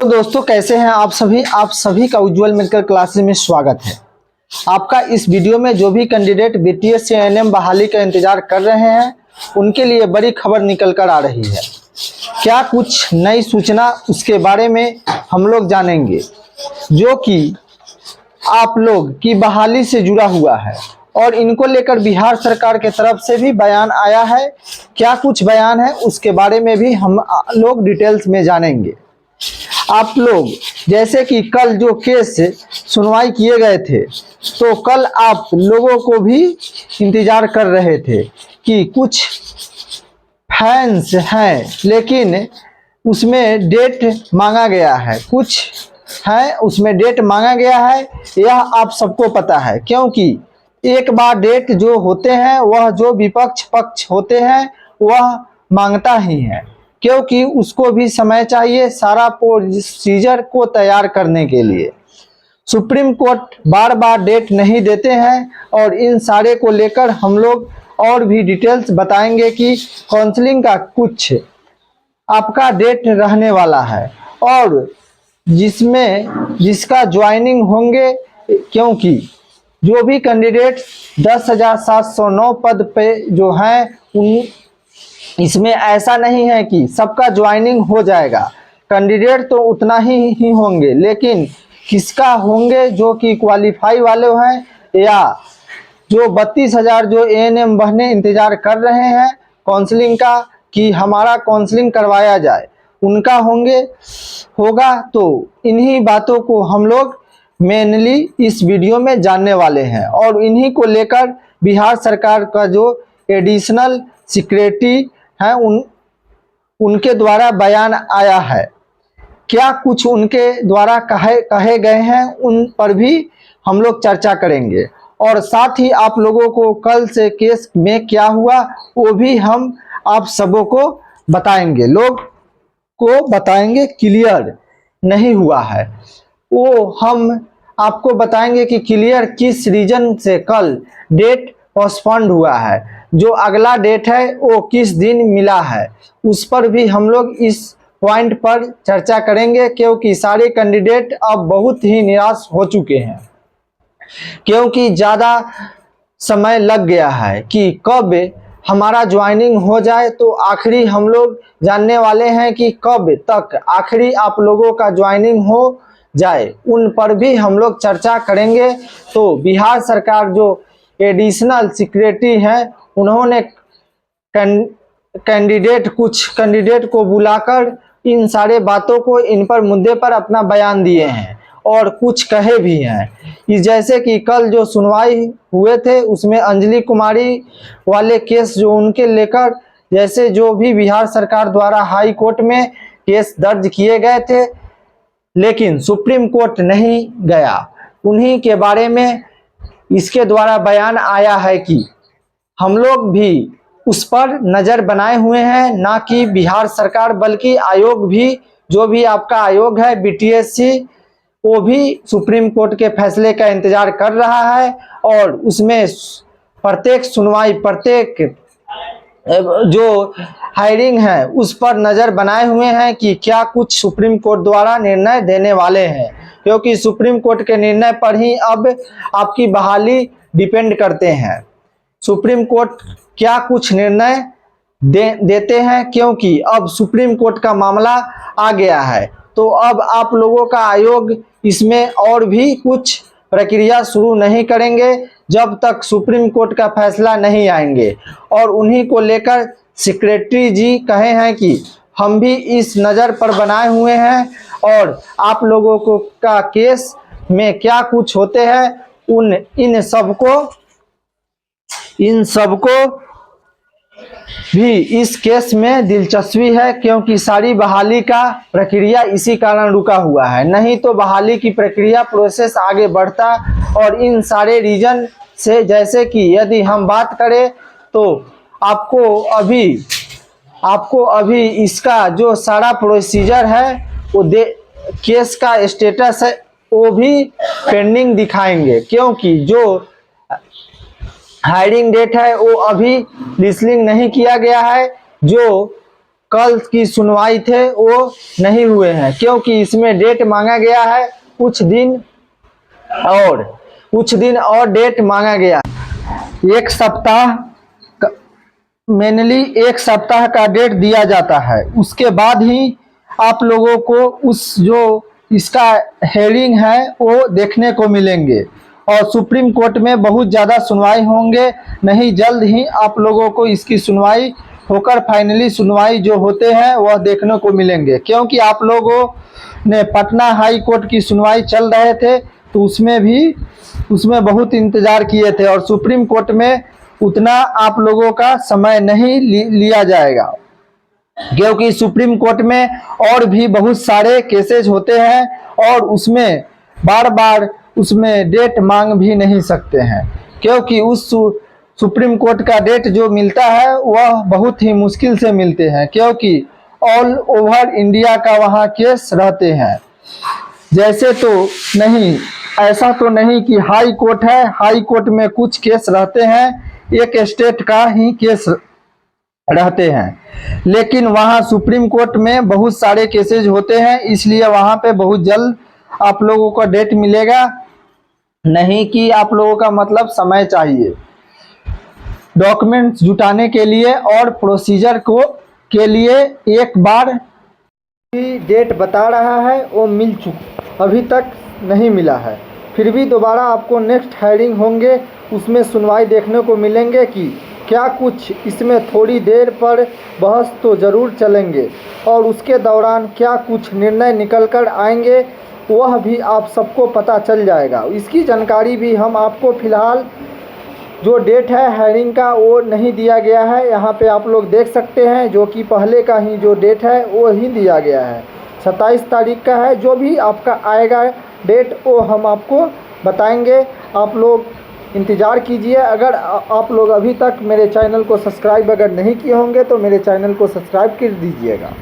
तो दोस्तों कैसे हैं आप सभी का उज्जवल मेडिकल क्लासेस में स्वागत है। आपका इस वीडियो में जो भी कैंडिडेट बीटीएस से एएनएम बहाली का इंतजार कर रहे हैं उनके लिए बड़ी खबर निकल कर आ रही है। क्या कुछ नई सूचना उसके बारे में हम लोग जानेंगे जो कि आप लोग की बहाली से जुड़ा हुआ है और इनको लेकर बिहार सरकार के तरफ से भी बयान आया है। क्या कुछ बयान है उसके बारे में भी हम लोग डिटेल्स में जानेंगे। आप लोग जैसे कि कल जो केस सुनवाई किए गए थे तो कल आप लोगों को भी इंतजार कर रहे थे कि कुछ फैंस हैं लेकिन उसमें डेट मांगा गया है, कुछ है उसमें डेट मांगा गया है, यह आप सबको पता है। क्योंकि एक बार डेट जो होते हैं वह जो विपक्ष पक्ष होते हैं वह मांगता ही है, क्योंकि उसको भी समय चाहिए सारा प्रोसीजर को तैयार करने के लिए। सुप्रीम कोर्ट बार बार डेट नहीं देते हैं और इन सारे को लेकर हम लोग और भी डिटेल्स बताएंगे कि काउंसलिंग का कुछ आपका डेट रहने वाला है और जिसका ज्वाइनिंग होंगे, क्योंकि जो भी कैंडिडेट 10,709 पद पे जो हैं उन इसमें ऐसा नहीं है कि सबका ज्वाइनिंग हो जाएगा। कैंडिडेट तो उतना ही होंगे, लेकिन किसका होंगे जो कि क्वालिफाई वाले हैं या जो 32,000 जो एएनएम बहने इंतजार कर रहे हैं काउंसलिंग का कि हमारा काउंसलिंग करवाया जाए, उनका होगा। तो इन्हीं बातों को हम लोग मेनली इस वीडियो में जानने वाले हैं और इन्हीं को लेकर बिहार सरकार का जो एडिशनल सेक्रेटरी है उनके द्वारा बयान आया है। क्या कुछ उनके द्वारा कहे गए हैं उन पर भी हम लोग चर्चा करेंगे और साथ ही आप लोगों को कल से केस में क्या हुआ वो भी हम आप सबों को बताएंगे, लोग को बताएंगे। क्लियर नहीं हुआ है वो हम आपको बताएंगे कि क्लियर किस रीजन से कल डेट पोस्टपोन्ड हुआ है, जो अगला डेट है वो किस दिन मिला है, उस पर भी हम लोग इस पॉइंट पर चर्चा करेंगे। क्योंकि सारे कैंडिडेट अब बहुत ही निराश हो चुके हैं, क्योंकि ज़्यादा समय लग गया है कि कब हमारा ज्वाइनिंग हो जाए। तो आखिरी हम लोग जानने वाले हैं कि कब तक आखिरी आप लोगों का ज्वाइनिंग हो जाए, उन पर भी हम लोग चर्चा करेंगे। तो बिहार सरकार जो एडिशनल सेक्रेटरी हैं उन्होंने कुछ कैंडिडेट को बुलाकर इन सारे बातों को इन पर मुद्दे पर अपना बयान दिए हैं और कुछ कहे भी हैं। जैसे कि कल जो सुनवाई हुए थे उसमें अंजलि कुमारी वाले केस जो उनके लेकर जैसे जो भी बिहार सरकार द्वारा हाई कोर्ट में केस दर्ज किए गए थे लेकिन सुप्रीम कोर्ट नहीं गया, उन्हीं के बारे में इसके द्वारा बयान आया है कि हम लोग भी उस पर नज़र बनाए हुए हैं, ना कि बिहार सरकार बल्कि आयोग भी, जो भी आपका आयोग है बीटीएससी, वो भी सुप्रीम कोर्ट के फैसले का इंतजार कर रहा है और उसमें प्रत्येक सुनवाई प्रत्येक जो हायरिंग है उस पर नज़र बनाए हुए हैं कि क्या कुछ सुप्रीम कोर्ट द्वारा निर्णय देने वाले हैं। क्योंकि सुप्रीम कोर्ट के निर्णय पर ही अब आपकी बहाली डिपेंड करते हैं। सुप्रीम कोर्ट क्या कुछ निर्णय देते हैं, क्योंकि अब सुप्रीम कोर्ट का मामला आ गया है तो अब आप लोगों का आयोग इसमें और भी कुछ प्रक्रिया शुरू नहीं करेंगे जब तक सुप्रीम कोर्ट का फैसला नहीं आएंगे। और उन्हीं को लेकर सेक्रेटरी जी कहे हैं कि हम भी इस नज़र पर बनाए हुए हैं और आप लोगों को का केस में क्या कुछ होते हैं इन सबको भी इस केस में दिलचस्पी है, क्योंकि सारी बहाली का प्रक्रिया इसी कारण रुका हुआ है। नहीं तो बहाली की प्रक्रिया प्रोसेस आगे बढ़ता और इन सारे रीजन से, जैसे कि यदि हम बात करें तो आपको अभी इसका जो सारा प्रोसीजर है वो केस का स्टेटस है वो भी पेंडिंग दिखाएंगे, क्योंकि जो हायरिंग डेट है वो अभी लिस्टिंग नहीं किया गया है। जो कल की सुनवाई थे वो नहीं हुए हैं, क्योंकि इसमें डेट मांगा गया है कुछ दिन और डेट मांगा गया है। एक सप्ताह मेनली एक सप्ताह का डेट दिया जाता है, उसके बाद ही आप लोगों को उस जो इसका हेयरिंग है वो देखने को मिलेंगे और सुप्रीम कोर्ट में बहुत ज़्यादा सुनवाई होंगे। नहीं, जल्द ही आप लोगों को इसकी सुनवाई होकर फाइनली सुनवाई जो होते हैं वह देखने को मिलेंगे, क्योंकि आप लोगों ने पटना हाई कोर्ट की सुनवाई चल रहे थे तो उसमें बहुत इंतज़ार किए थे और सुप्रीम कोर्ट में उतना आप लोगों का समय नहीं लिया जाएगा, क्योंकि सुप्रीम कोर्ट में और भी बहुत सारे केसेज होते हैं और उसमें बार बार उसमें डेट मांग भी नहीं सकते हैं, क्योंकि उस सुप्रीम कोर्ट का डेट जो मिलता है वह बहुत ही मुश्किल से मिलते हैं, क्योंकि ऑल ओवर इंडिया का वहाँ केस रहते हैं। जैसे तो नहीं, ऐसा तो नहीं कि हाई कोर्ट है, हाई कोर्ट में कुछ केस रहते हैं, एक स्टेट का ही केस रहते हैं, लेकिन वहाँ सुप्रीम कोर्ट में बहुत सारे केसेज होते हैं, इसलिए वहाँ पे बहुत जल्द आप लोगों को डेट मिलेगा। नहीं कि आप लोगों का मतलब समय चाहिए डॉक्यूमेंट्स जुटाने के लिए और प्रोसीजर के लिए एक बार डेट बता रहा है वो मिल चुका, अभी तक नहीं मिला है, फिर भी दोबारा आपको नेक्स्ट हायरिंग होंगे उसमें सुनवाई देखने को मिलेंगे कि क्या कुछ इसमें थोड़ी देर पर बहस तो ज़रूर चलेंगे और उसके दौरान क्या कुछ निर्णय निकल कर आएंगे वह भी आप सबको पता चल जाएगा। इसकी जानकारी भी हम आपको फ़िलहाल जो डेट है हायरिंग का वो नहीं दिया गया है, यहाँ पे आप लोग देख सकते हैं, जो कि पहले का ही जो डेट है वो ही दिया गया है, 27 तारीख का है। जो भी आपका आएगा डेट वो हम आपको बताएंगे, आप लोग इंतज़ार कीजिए। अगर आप लोग अभी तक मेरे चैनल को सब्सक्राइब अगर नहीं किए होंगे तो मेरे चैनल को सब्सक्राइब कर दीजिएगा।